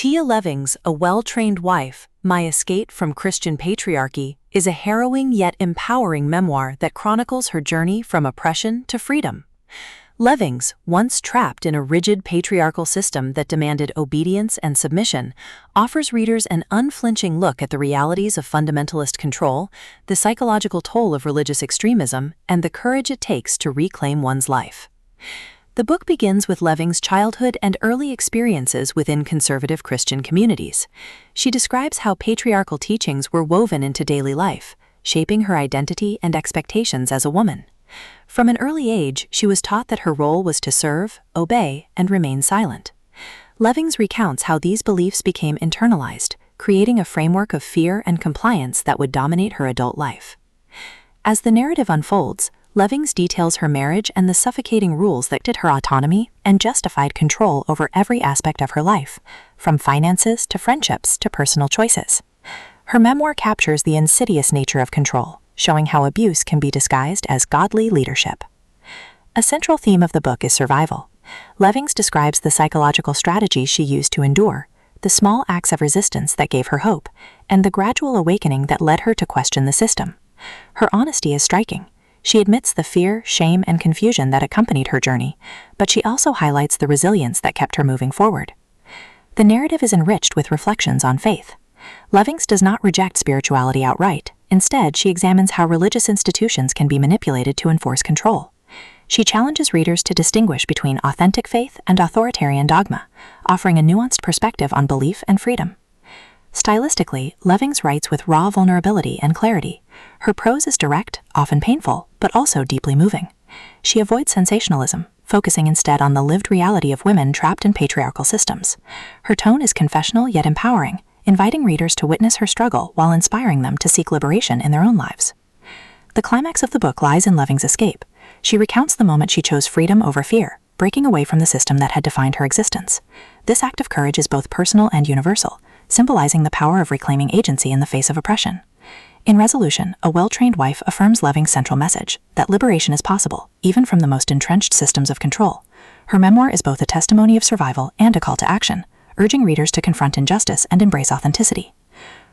Tia Levings, A Well-Trained Wife, My Escape from Christian Patriarchy, is a harrowing yet empowering memoir that chronicles her journey from oppression to freedom. Levings, once trapped in a rigid patriarchal system that demanded obedience and submission, offers readers an unflinching look at the realities of fundamentalist control, the psychological toll of religious extremism, and the courage it takes to reclaim one's life. The book begins with Levings' childhood and early experiences within conservative Christian communities. She describes how patriarchal teachings were woven into daily life, shaping her identity and expectations as a woman. From an early age, she was taught that her role was to serve, obey, and remain silent. Levings recounts how these beliefs became internalized, creating a framework of fear and compliance that would dominate her adult life. As the narrative unfolds, Levings details her marriage and the suffocating rules that dictated her autonomy and justified control over every aspect of her life, from finances to friendships to personal choices. Her memoir captures the insidious nature of control, showing how abuse can be disguised as godly leadership. A central theme of the book is survival. Levings describes the psychological strategies she used to endure, the small acts of resistance that gave her hope, and the gradual awakening that led her to question the system. Her honesty is striking. She admits the fear, shame, and confusion that accompanied her journey, but she also highlights the resilience that kept her moving forward. The narrative is enriched with reflections on faith. Levings does not reject spirituality outright. Instead, she examines how religious institutions can be manipulated to enforce control. She challenges readers to distinguish between authentic faith and authoritarian dogma, offering a nuanced perspective on belief and freedom. Stylistically, Levings writes with raw vulnerability and clarity. Her prose is direct, often painful, but also deeply moving. She avoids sensationalism, focusing instead on the lived reality of women trapped in patriarchal systems. Her tone is confessional yet empowering, inviting readers to witness her struggle while inspiring them to seek liberation in their own lives. The climax of the book lies in Levings' escape. She recounts the moment she chose freedom over fear, breaking away from the system that had defined her existence. This act of courage is both personal and universal, symbolizing the power of reclaiming agency in the face of oppression. In resolution, A Well-Trained Wife affirms Levings' central message, that liberation is possible, even from the most entrenched systems of control. Her memoir is both a testimony of survival and a call to action, urging readers to confront injustice and embrace authenticity.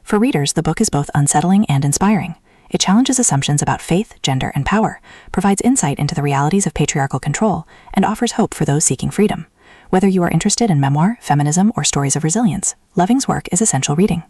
For readers, the book is both unsettling and inspiring. It challenges assumptions about faith, gender, and power, provides insight into the realities of patriarchal control, and offers hope for those seeking freedom. Whether you are interested in memoir, feminism, or stories of resilience, Levings' work is essential reading.